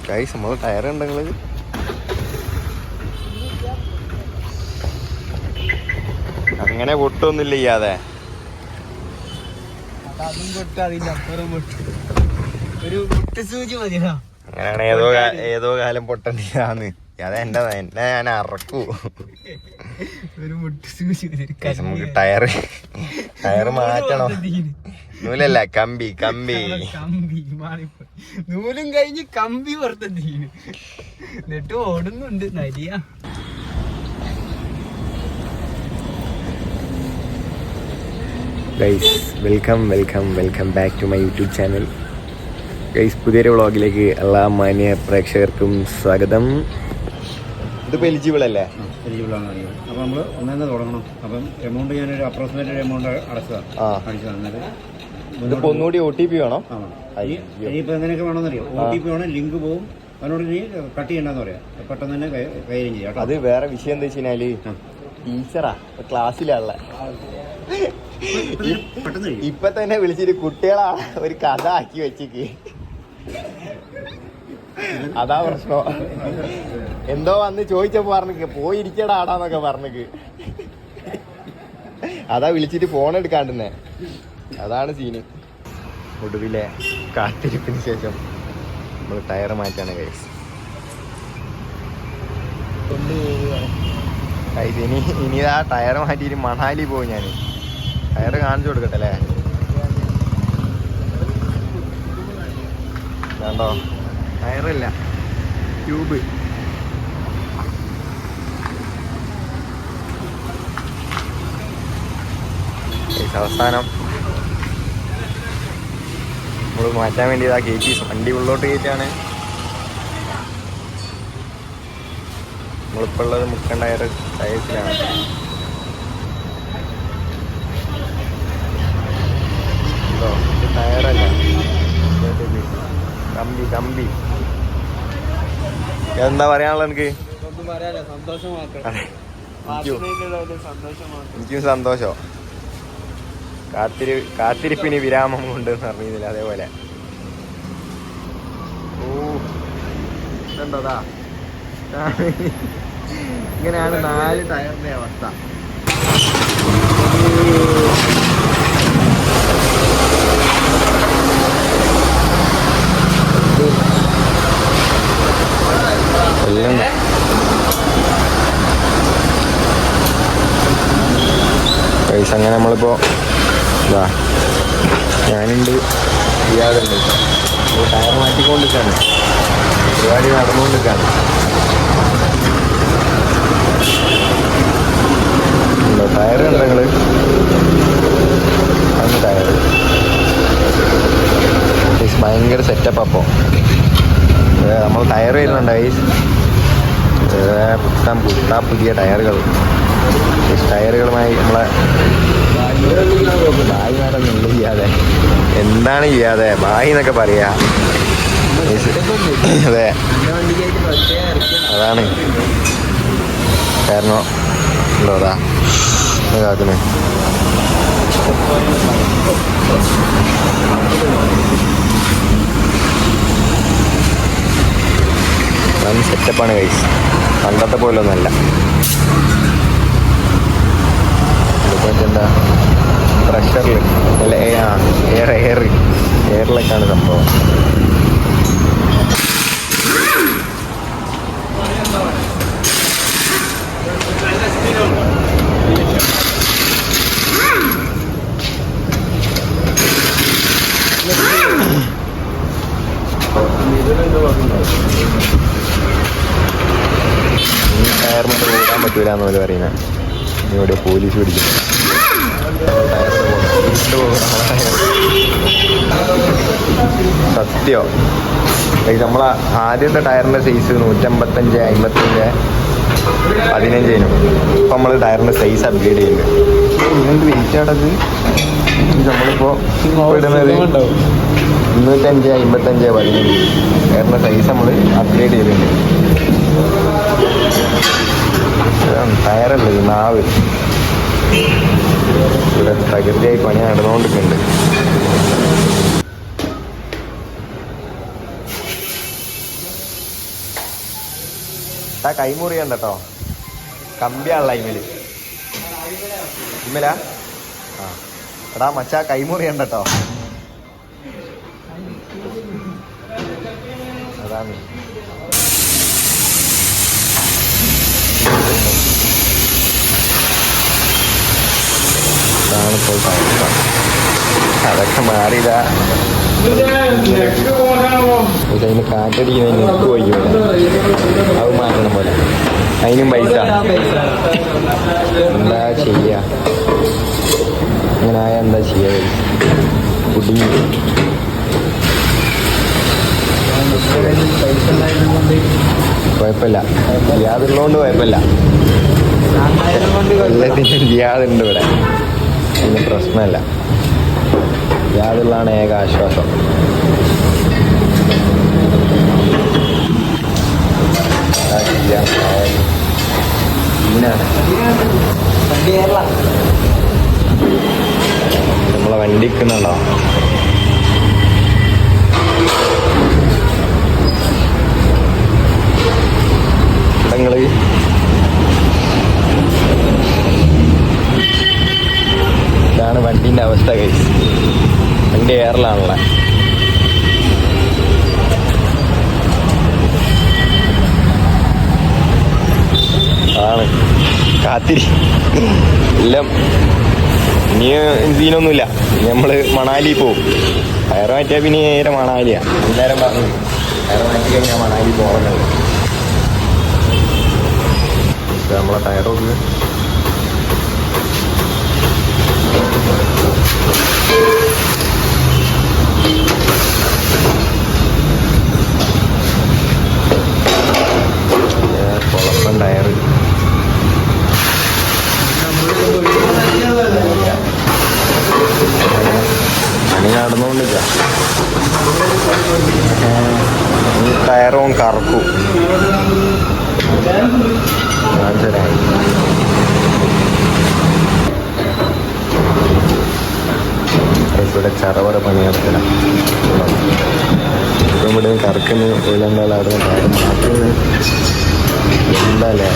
Guys നമ്മള് tyre ഉണ്ടെങ്കിൽ അങ്ങനെ പൊട്ടൊന്നുമില്ല ചെയ്യാതെ. അങ്ങനെയാണ് ഏതോ കാലം പൊട്ടണ്ടില്ലാന്ന്. അതെന്റെ എന്നെ ഞാൻ അറക്കൂ. നമുക്ക് ടയർ മാറ്റണം. നൂലല്ല, കമ്പി നൂലും കഴിഞ്ഞ് കമ്പി പുറത്തെത്തിന്. എന്നിട്ട് ഓടുന്നുണ്ട് നരിയ. Guys welcome back to my YouTube channel. Guys പുതിയൊരു വ്ളോഗിലേക്ക് എല്ലാ മാന്യ പ്രേക്ഷകർക്കും സ്വാഗതം. ഇതിപ്പോൾ എലിജിബിൾ അല്ലേ? എലിജിബിൾ ആണ്. അപ്പോൾ നമ്മൾ ഒന്നേന്ന് തുടങ്ങണം. അപ്പം എമൗണ്ട് ഞാനൊരു അപ്രോക്സിമേറ്റ് എമൗണ്ട് അടച്ചതാണ്. ഇതിപ്പോൾ ഒന്നുകൂടി OTP വേണോ? ഇനിയിപ്പോൾ എങ്ങനെയൊക്കെ വേണമെന്നറിയോ? OTP വേണം, ലിങ്ക് പോകും. അതിനോട് നീ കട്ട് ചെയ്യണ്ടെന്ന് പറയാം. പെട്ടെന്ന് തന്നെ കൈകാര്യം ചെയ്യാം. അത് വേറെ വിഷയം എന്താ വെച്ച് കഴിഞ്ഞാല് ടീച്ചറാ ക്ലാസ്സിലുള്ള ഇപ്പൊ തന്നെ വിളിച്ചിട്ട് കുട്ടികളാ ഒരു കഥ ആക്കി വെച്ചിക്ക്. അതാ പ്രശ്നം. എന്തോ വന്ന് ചോദിച്ചപ്പോ പറഞ്ഞിക്ക് പോയിരിക്കടാ ആടാന്നൊക്കെ പറഞ്ഞിക്ക്. അതാ വിളിച്ചിട്ട് ഫോൺ എടുക്കാണ്ടെന്നെ. അതാണ് സീന്. ഒടുവിലെ കാത്തിരിപ്പിന് ശേഷം നമ്മൾ ടയർ മാറ്റാണ് ഗൈസ്. ഇനി ആ ടയർ മാറ്റിയിട്ട് മണാലി പോകും ഞാൻ. ടയർ കാണിച്ചു കൊടുക്കട്ടെ അല്ലേ? വേണ്ടോ? ടയറില്ല, ട്യൂബ്. അവസാനം നമ്മൾ മാറ്റാൻ വേണ്ടി ഇതാ കയറ്റി. വണ്ടി ഉള്ളോട്ട് കയറ്റാണ്. നമ്മളിപ്പോൾ ഉള്ളത് മുക്കൻ ടയേഴ്സിലാണ്. ടയറല്ല, കമ്പി. എന്താ പറയാനുള്ളത് എനിക്ക്? എനിക്കും സന്തോഷം. കാത്തിരിപ്പിന് വിരാമം കൊണ്ടെന്ന് പറഞ്ഞില്ല. അതേപോലെ കണ്ടോടാ, ഇങ്ങനെയാണ് 4 ടയറിന്റെ അവസ്ഥ. പൈസ അങ്ങനെ നമ്മളിപ്പോ ഇതാ ഞാനുണ്ട്, ഇയാളുണ്ട്. ടയർ മാറ്റിക്കൊണ്ടിരിക്കാണ്, പരിപാടി നടന്നുകൊണ്ടിരിക്കാണ്. ടയർ കണ്ടോ നിങ്ങള്? അന്ന് ടയർ ഭയങ്കര സെറ്റപ്പ്. അപ്പോൾ നമ്മൾ ടയർ വരുന്നുണ്ട് ഗൈസ്. പുതിയ ടയറുകളുമായി നമ്മളെ ഭായിമാരൊന്നും ചെയ്യാതെ എന്താണ് ചെയ്യാതെ ഭായി എന്നൊക്കെ പറയാ. അതെ, അതാണ് കാരണം. ഉണ്ടോ അതാ കാക്കുന്നത്. നല്ല സെറ്റപ്പാണ് ഗൈസ്, പണ്ടത്തെ പോലൊന്നുമല്ല. എന്താ പ്രഷറിൽ അല്ല, എയറിലേക്കാണ് സംഭവം. ടയർ മൊത്തം ഓടാൻ പറ്റൂല എന്നവര് പറയുന്നത്. ഇവിടെ പോലീസ് പിടിക്കുന്നു. സത്യോ നമ്മളെ ആദ്യത്തെ ടയറിന്റെ സൈസ് 155, 55, 15 ഇപ്പം നമ്മൾ ടയറിന്റെ സൈസ് അപ്ഗ്രേഡ് ചെയ്യുന്നുണ്ട്. ഇങ്ങനത്തെ വെയിറ്റ് ആണത്. നമ്മളിപ്പോ ഇടുന്നത് 205, 55, 15 ടയറിന്റെ സൈസ് നമ്മൾ അപ്ഗ്രേഡ് ചെയ്തിട്ടുണ്ട്. ടയറല്ല, നാവ്. ഇവിടെ പ്രകൃതിയായി പണി നടന്നുകൊണ്ടിരിക്കുന്നുണ്ട്. ആ കൈമുറിയണ്ട കേട്ടോ, കമ്പിയാണല്ലോ ഇമ്മല്. ഇമ്മലാ? ആ എടാ മച്ചാ കൈമുറിയണ്ട കേട്ടോ. അതാണ് ഇപ്പോൾ അവസ്ഥ. അതൊക്കെ മാറിയതാ. അതിന് കാറ്റടിക്കുന്ന നെക്ക് പോയില്ല, അത് മാറ്റണം പോലെ. അതിനും പൈസ എന്താ ചെയ്യാ, അങ്ങനെ ആയാൽ എന്താ ചെയ്യാ, കുടുങ്ങി. കുഴപ്പമില്ല, ജിയാദുള്ളതുകൊണ്ട് കുഴപ്പമില്ല. എല്ലാത്തിനും ജിയാദുണ്ട് ഇവിടെ, അതിന് പ്രശ്നമല്ല. ജിയാദുള്ളതാണ് ഏക ആശ്വാസം. നമ്മളെ വണ്ടിക്കുന്നുണ്ടോ? നിങ്ങള് ഇതാണ് വണ്ടീൻ്റെ അവസ്ഥ. ഗൈസ്, വണ്ടി എയറിലാണുള്ള. ആണ് കാത്തിരി എല്ലാം. ഇനി സീനൊന്നുമില്ല, നമ്മള് മണാലി പോവും. ടയർ മാറ്റിയാൽ പിന്നെ നേരെ മണാലിയാ. എല്ലാവരും പറഞ്ഞു ടയർ മാറ്റി കഴിഞ്ഞാൽ മണാലി പോകണത്. നമ്മളെ ടയറൊക്കെ കുഴപ്പം ടയർ പണി നടന്നുകൊണ്ടില്ല. ടയറും കറക്കും. ഇവിടെ ചറവറ പണിയെടുക്കല. ഇപ്പം ഇവിടെ കറക്കുന്ന വെയിലെന്തായാലും അവിടെ ടയർ മാറ്റുന്നത് എന്താല്ലേ.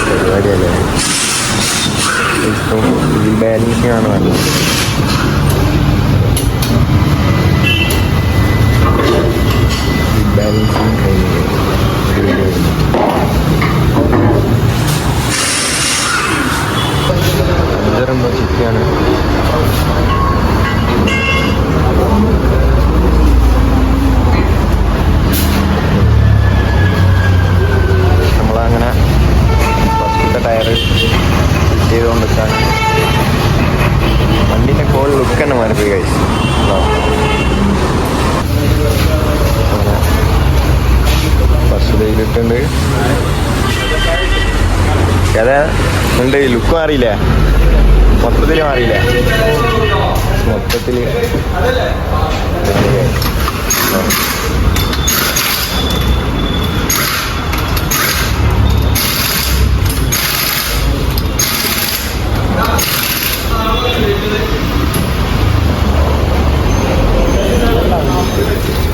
പരിപാടിയല്ലേ, ഇപ്പം ബാലൻസിങ് ആണ് നല്ലത്. ബാലൻസിങ് കഴിഞ്ഞു. അഞ്ചറെന്തോ ചിക്കയാണ്. നമ്മളങ്ങനെ ഫസ്റ്റത്തെ ടയർ ഫിറ്റ് ചെയ്തുകൊണ്ടിരിക്കാണ്. വണ്ടീൻ്റെ കോൾ ലുക്ക് തന്നെ മാറിപ്പോയി കഴിച്ചു. അങ്ങനെ ഫസ്റ്റ് ഡേയിലിട്ടുണ്ട്. ഏതാ ഉണ്ട്, ലുക്ക് മാറിയില്ലേ, മൊത്തത്തിൽ മാറിയില്ലേ, മൊത്തത്തിൽ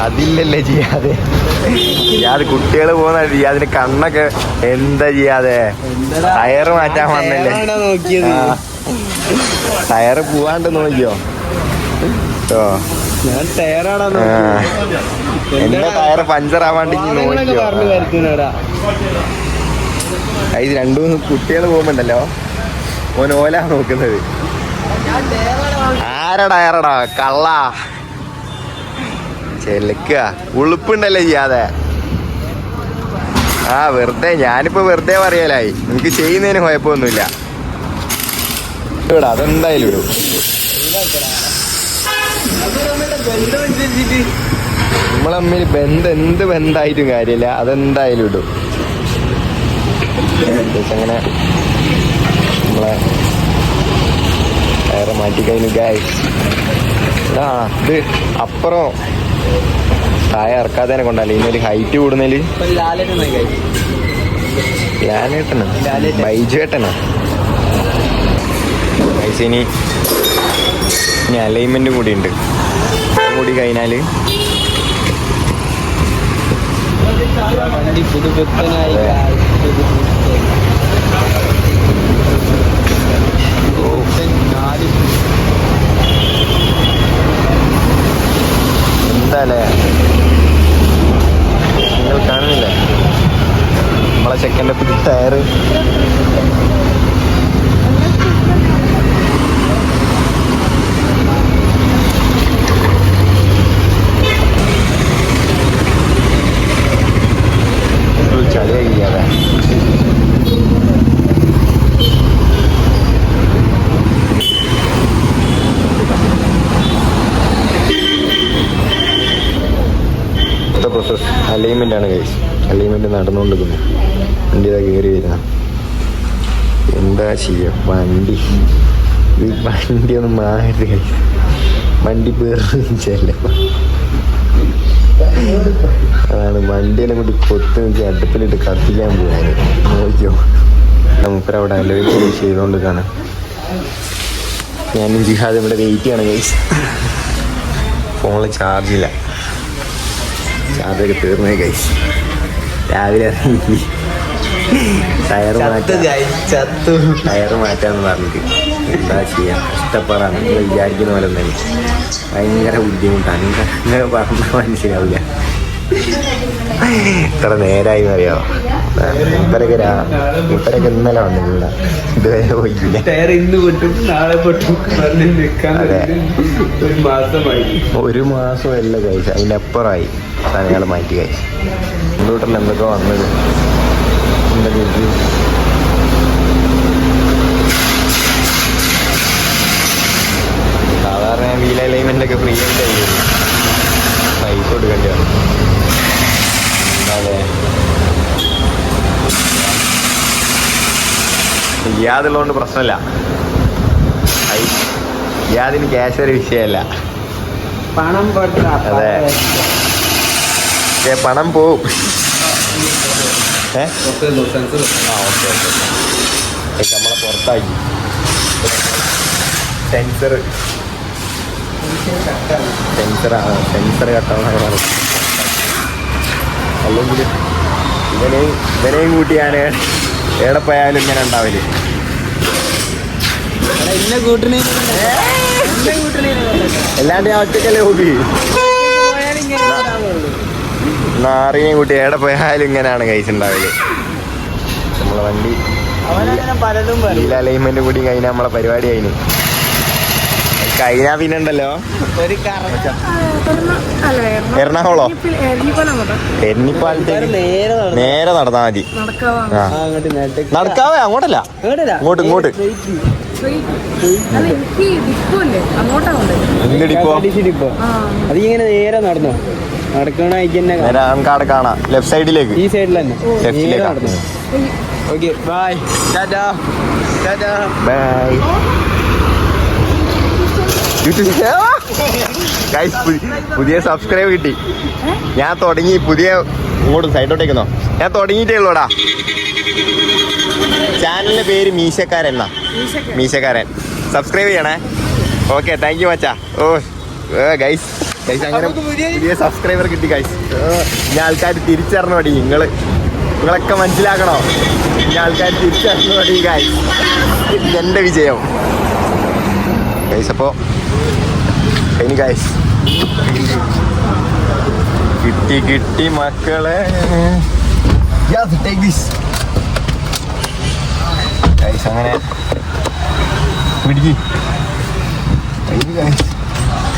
അതില്ലല്ലേ ചെയ്യാതെ. ചെയ്യാതെ കുട്ടികൾ പോകുന്ന ചെയ്യാതിന് കണ്ണൊക്കെ എന്താ ചെയ്യാതെ. ടയറ് മാറ്റാൻ വന്നല്ലേ, ടയറ് പോവാണ്ട് നോക്കിയോ കേട്ടോ. എന്റെ ടയറ് പഞ്ചർ ആവാണ്ട് നോക്കിയോ. ഇത് രണ്ടു മൂന്ന് കുട്ടികൾ പോകുമ്പോണ്ടല്ലോ ഓൻ ഓലാ നോക്കുന്നത്. ആരാ ടയറടാ കള്ള ചെലക്ക ഉളുപ്പുണ്ടല്ലേ ചെയ്യാതെ. ആ വെറുതെ, ഞാനിപ്പോ വെറുതെ പറയലായി, എനിക്ക് ചെയ്യുന്നതിന് കുഴപ്പമൊന്നുമില്ല. ഇവിടെ അതെന്തായാലും ഇടും. നമ്മളെ തമ്മിൽ എന്ത് ബന്ധമായിട്ടും കാര്യമില്ല, അതെന്തായാലും ഇടും. അങ്ങനെ നമ്മളെ ടയറ് മാറ്റി കഴിഞ്ഞു ഗൈസ്. ആ ഇത് അപ്പുറം താഴെ ഇറക്കാതെ തന്നെ കൊണ്ടല്ലേ ഇന്നൊരു ഹൈറ്റ് കൂടുന്നതിൽ. ലാലേട്ടനാ ബൈജുവേട്ടനാ ഗൈസ്. ഇനി അലൈൻമെൻറ്റും കൂടി ഉണ്ട്. കൂടി കഴിഞ്ഞാൽ എന്താല്ലേ നിങ്ങൾ കാണുന്നില്ലേ നമ്മളെ ചെക്കൻ്റെ പുതിയ ടയറ്. ചളിയാക്കിയാതെ പ്രോസസ് അലൈൻമെൻ്റ് ആണ് ഗൈസ്. അലൈൻമെൻറ്റ് നടന്നുകൊണ്ടിരിക്കുന്നു. വണ്ടി ഇതാ കയറി വരുന്ന. എന്താ ചെയ്യുക വണ്ടി ഒന്ന് മാറി ഗൈസ്. വണ്ടി പേറില്ല. അതാണ് വണ്ടിയെല്ലാം കൂടി കൊത്തി നോക്കി അടുപ്പിലിട്ട് കത്തിക്കാൻ പോകാൻ നോക്കിയോ. മൂപ്പര അവിടെ അലൈൻമെൻറ്റ് ചെയ്തുകൊണ്ട് കാണാം. ഞാനും ജിഹാദ് ഇവിടെ വെയിറ്റ് ചെയ്യണം ഗൈസ്. ഫോണിൽ ചാർജില്ല. ചാർജൊക്കെ തീർന്നേ ഗൈസ്. രാവിലെ ഇറങ്ങി ടയർ മാറ്റാന്ന് പറഞ്ഞിട്ട് എന്താ ചെയ്യാം. കഷ്ടപ്പാടാണ്. നിങ്ങൾ വിചാരിക്കുന്ന പോലെ തന്നെ ഭയങ്കര ബുദ്ധിമുട്ടാണ്. നിങ്ങൾ പറഞ്ഞാൽ മനസ്സിലാവില്ല. ഇത്ര നേരമായി അറിയാമോ. ഇവരൊക്കെ ഇന്നലെ വന്നിട്ടില്ല. ഇതുവരെ പോയില്ല. ഒരു മാസം അല്ല കഴിച്ച അതിൻ്റെ അപ്പുറമായി സാധനങ്ങൾ മാറ്റി കഴിച്ചു. കമ്പ്യൂട്ടറിൽ എന്തൊക്കെ വന്നത്. സാധാരണ വീൽ അലൈൻമെൻ്റ് ഒക്കെ ഫ്രീ ആയിട്ട് ആയിരുന്നു. പൈസ കൊടുക്കേണ്ടി വന്നു. അതെ യാതുള്ളതുകൊണ്ട് പ്രശ്നമില്ല. യാതിന് ക്യാഷ് ഒരു വിഷയമല്ല. പണം അതെ പണം പോവും. ഓക്കെ നമ്മളെ പുറത്താക്കി. സെൻസർ കട്ടാണ്. അല്ലെങ്കിൽ ഇവനെയും കൂട്ടി ഞാൻ എവിടെ പോയാലും ഇങ്ങനെ ഉണ്ടാവില്ലേ. എല്ലാണ്ട് ഞാൻ ഒറ്റക്കല്ലേ ഹോബി. നാറിനെയും കൂട്ടി എവിടെ പോയാലും ഇങ്ങനെയാണ് കൈസ് ഉണ്ടാവില്ലേ. നമ്മളെ വണ്ടി അലൈൻമെന്റ് കൂടി കഴിഞ്ഞാൽ നമ്മളെ പരിപാടി കഴിഞ്ഞു. കഴിഞ്ഞാ പിന്നെ ഉണ്ടല്ലോ എറണാകുളോ എരണിപ്പാലത്തേക്ക് നേരെ നടന്നാ മതി. നടക്കാവേ അങ്ങോട്ടല്ല ഇങ്ങോട്ട് എന്ത് ഡിപ്പോ. അതിങ്ങനെ നേരെ നടന്നോ നടക്കണ നമുക്ക് അവിടെ കാണാം. ലെഫ്റ്റ് സൈഡിലേക്ക് ഈ സൈഡിൽ തന്നെ ലെഫ്റ്റിലേക്ക്. Okay bye bye. പുതിയ സബ്സ്ക്രൈബ് കിട്ടി. ഞാൻ തുടങ്ങി പുതിയ ഇങ്ങോട്ട് സൈഡോട്ടേക്കുന്നോ. ഞാൻ തുടങ്ങിയിട്ടേ ഉള്ളൂടാ. ചാനലിന്റെ പേര് മീശക്കാരൻ. സബ്സ്ക്രൈബ് ചെയ്യണേ. ഓക്കെ താങ്ക് യു മച്ചാ. ഓ ഗൈസ് അങ്ങനെ പുതിയ സബ്സ്ക്രൈബർ കിട്ടി ഗൈസ്. ഇനി ആൾക്കാർ തിരിച്ചറിഞ്ഞു പഠി. നിങ്ങളൊക്കെ മനസ്സിലാക്കണോ. ഇനി ആൾക്കാർ തിരിച്ചറിഞ്ഞു പഠി ഗൈസ്. ഇതെന്റെ വിജയം ഗൈസ്. അപ്പോൾ ഇനി ഗൈസ് കിട്ടി മക്കളെ. ഗൈസ് അങ്ങനെ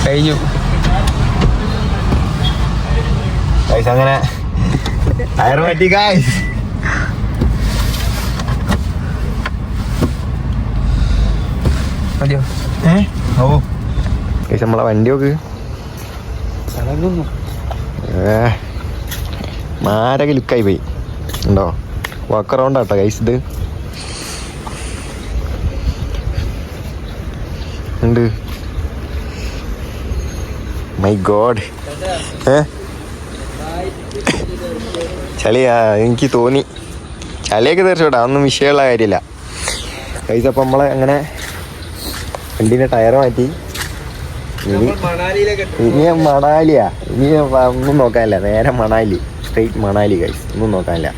കഴിഞ്ഞു ഗൈസ്. അങ്ങനെ ടയർ മാറ്റി ഗൈസ്. മതിയോ? ഓ ഗൈസ് നമ്മളെ വണ്ടി നോക്ക്. മാരക ലുക്കായി പോയി ഉണ്ടോ. വാക്ക് അറൗണ്ട് ആട്ടോ ഗൈസ്. ഇത് ഉണ്ട്. My God. ചളിയാ, എനിക്ക് തോന്നി. ചളിയൊക്കെ തീർച്ചയായിട്ടും അതൊന്നും വിഷയമുള്ള കാര്യമില്ല ഗൈസ്. അപ്പം നമ്മളെ അങ്ങനെ വണ്ടീൻ്റെ ടയർ മാറ്റി. ഇനി മണാലിയാ, ഇനി ഒന്നും നോക്കാനില്ല, നേരെ മണാലി, സ്ട്രെയിറ്റ് മണാലി ഗൈസ്, ഒന്നും നോക്കാനില്ല.